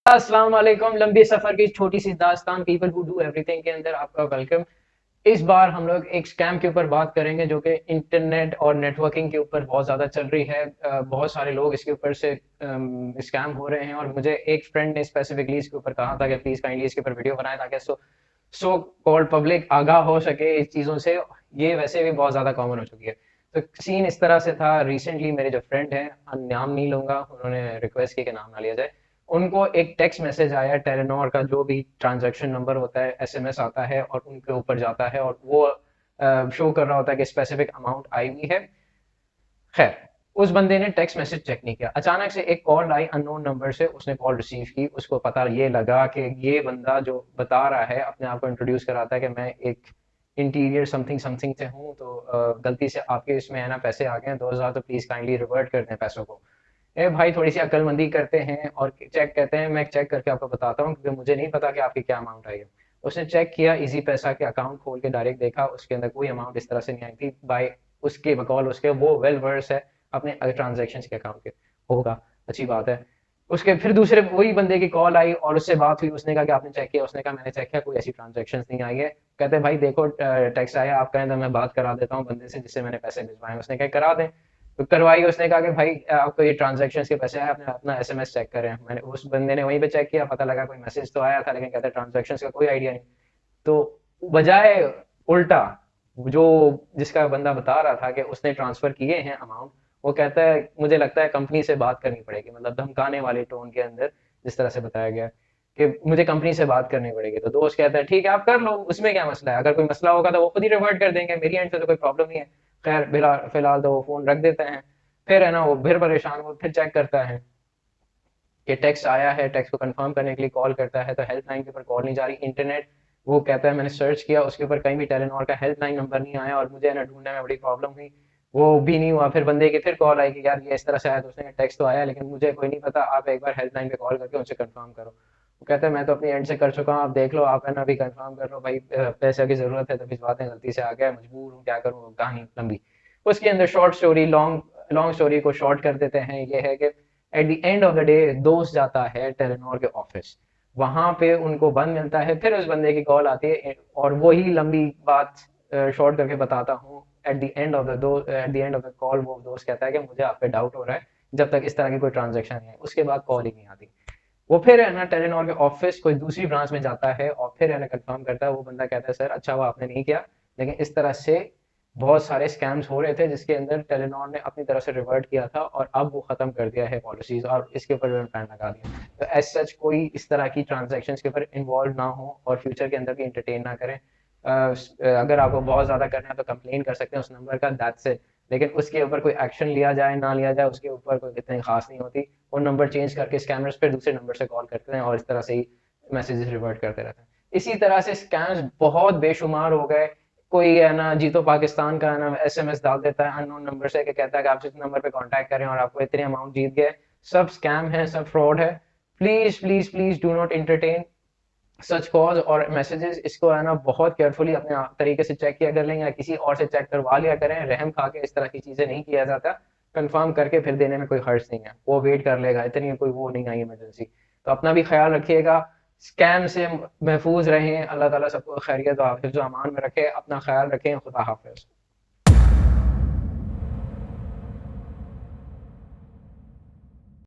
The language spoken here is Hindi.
अस्सलाम वालेकुम। लंबी सफ़र की छोटी सी दास्तान पीपल हु डू एवरीथिंग के अंदर आपका वेलकम। इस बार हम लोग एक स्कैम के ऊपर बात करेंगे जो कि इंटरनेट और नेटवर्किंग के ऊपर बहुत ज़्यादा चल रही है। बहुत सारे लोग इसके ऊपर से स्कैम हो रहे हैं और मुझे एक फ्रेंड ने स्पेसिफिकली इसके ऊपर कहा था कि प्लीज़ काइंडली इसके ऊपर वीडियो बनाएं ताकि सो कॉल्ड पब्लिक आगाह हो सके इस चीज़ों से। ये वैसे भी बहुत ज़्यादा कॉमन हो चुकी है। तो सीन इस तरह से था, रिसेंटली मेरे जो फ्रेंड हैं, नाम नहीं लूंगा, उन्होंने रिक्वेस्ट की कि नाम ना लिया जाए। उनको एक टेक्स्ट मैसेज आया टेलीनॉर का, जो भी ट्रांजैक्शन नंबर होता है एसएमएस आता है और उनके ऊपर जाता है और वो शो कर रहा होता है कि स्पेसिफिक अमाउंट आई हुई है। खैर, उस बंदे ने टेक्स्ट मैसेज चेक नहीं किया, अचानक से एक कॉल आई अननोन नंबर से, उसने कॉल रिसीव की, उसको पता ये लगा कि ये बंदा जो बता रहा है, अपने आप को इंट्रोड्यूस कराता है कि मैं एक इंटीरियर समथिंग समथिंग से हूँ, तो गलती से आपके इसमें है ना पैसे आ गए हैं 2000, तो प्लीज काइंडली रिवर्ट कर दें पैसों को। ए भाई, थोड़ी सी अक्लमंदी करते हैं और चेक कहते हैं, मैं चेक करके आपको बताता हूँ क्योंकि मुझे नहीं पता कि आपकी क्या अमाउंट आई है। उसने चेक किया, इजी पैसा के अकाउंट खोल के डायरेक्ट देखा, उसके अंदर कोई अमाउंट इस तरह से नहीं आई थी। बाय उसके बकौल उसके वो वेल वर्स है अपने ट्रांजेक्शन के अकाउंट के, होगा, अच्छी बात है। उसके फिर दूसरे वही बंदे की कॉल आई और उससे बात हुई, उसने कहा कि आपने चेक किया? उसने कहा मैंने चेक किया, कोई ऐसी ट्रांजेक्शन नहीं आई है। कहते हैं भाई देखो टैक्स आया, आप कहें तो मैं बात करा देता हूँ बंदे से जिससे मैंने पैसे भिजवाए। उसने कहा करा दें, तो करवाई। उसने कहा कि भाई आपको ये ट्रांजेक्शन के पैसे आए, आपने अपना एसएमएस चेक करें। मैंने उस बंदे ने वहीं पे चेक किया, पता लगा कोई मैसेज तो आया था लेकिन कहते ट्रांजेक्शन का कोई आइडिया नहीं। तो बजाय उल्टा, जो जिसका बंदा बता रहा था कि उसने ट्रांसफर किए हैं अमाउंट, वो कहता है मुझे लगता है कंपनी से बात करनी पड़ेगी, मतलब धमकाने वाले टोन के अंदर जिस तरह से बताया गया कि मुझे कंपनी से बात करनी पड़ेगी। तो दोस्त कहता है ठीक है आप कर लो, उसमें क्या मसला है, अगर कोई मसला होगा तो वो खुद ही रिवर्ट कर देंगे, मेरी एंड से तो कोई प्रॉब्लम नहीं है। खैर फिलहाल तो वो फोन रख देते हैं। फिर है ना वो फिर परेशान, वो फिर चेक करता है कि टैक्स आया है, टैक्स को कंफर्म करने के लिए कॉल करता है तो हेल्पलाइन के ऊपर कॉल नहीं जा रही। इंटरनेट, वो कहता है मैंने सर्च किया, उसके ऊपर कहीं भी टेलीनॉर का हेल्पलाइन नंबर नहीं आया और मुझे ना ढूंढने में बड़ी प्रॉब्लम हुई, वो भी नहीं हुआ। फिर बंदे की फिर कॉल आई कि यार ये इस तरह से आया, तो उसने टैक्स तो आया लेकिन मुझे कोई नहीं पता, आप एक बार हेल्पलाइन पे कॉल करके उनसे कंफर्म करो। वो कहता है मैं तो अपनी एंड से कर चुका हूँ, आप देख लो, आप है ना अभी कंफर्म कर लो भाई, पैसे की जरूरत है तो भिजवा दें, गलती से आ गया, मजबूर हूँ, क्या करूँ, कहानी लंबी। उसके अंदर short story, long long story को शॉर्ट कर देते हैं, ये है कि at the end of the day दोस्त जाता है टेलीनॉर के ऑफिस, वहां पे उनको बंद मिलता है, फिर उस बंदे की कॉल आती है और वही लंबी बात शॉर्ट करके बताता हूँ। At the end of the call वो दोस्त कहता है कि मुझे आप पे डाउट हो रहा है, जब तक इस तरह की कोई ट्रांजेक्शन नहीं है, उसके बाद कॉल ही नहीं आती। वो फिर है ना टेलीनॉर के ऑफिस कोई दूसरी ब्रांच में जाता है और फिर है ना कंफर्म करता है। वो बंदा कहता है सर अच्छा हुआ आपने नहीं किया, लेकिन इस तरह से बहुत सारे स्कैम्स हो रहे थे जिसके अंदर टेलीनॉर ने अपनी तरफ से रिवर्ट किया था और अब वो खत्म कर दिया है पॉलिसीज और इसके ऊपर बैन लगा दिया। तो एज सच कोई इस तरह की ट्रांजेक्शन के ऊपर इन्वॉल्व ना हो और फ्यूचर के अंदर भी इंटरटेन ना करें। अगर आपको बहुत ज्यादा करना है तो कंप्लेन कर सकते हैं उस नंबर का, दैट्स इट। लेकिन उसके ऊपर कोई एक्शन लिया जाए ना लिया जाए उसके ऊपर कोई इतनी खास नहीं होती। वो नंबर चेंज करके स्कैमर्स फिर दूसरे नंबर से कॉल करते हैं और इस तरह से ही मैसेजेस रिवर्ट करते रहते हैं। इसी तरह से स्कैम्स बहुत बेशुमार हो गए। कोई है ना जीतो पाकिस्तान का है ना एसएमएस डाल देता है अननोन नंबर से कि कहता है कि आप इस नंबर पे कांटेक्ट करें और आपको इतने अमाउंट जीत गए। सब स्कैम है, सब फ्रॉड है। Please please please do not entertain such cause और मैसेजेस। इसको है ना बहुत केयरफुली अपने तरीके से चेक किया कर लें या किसी और से चेक करवा लिया करें। रहम खा के इस तरह की चीजें नहीं किया जाता, कंफर्म करके फिर देने में कोई हर्ज नहीं है, वो वेट कर लेगा, इतनी कोई वो नहीं आई इमरजेंसी। तो अपना भी ख्याल रखिएगा, स्कैम से महफूज रहें, अल्लाह ताला सबको खैरियत और हिफ्ज़-ओ-अमान में रखे, अपना ख्याल रखें, खुदा हाफिज।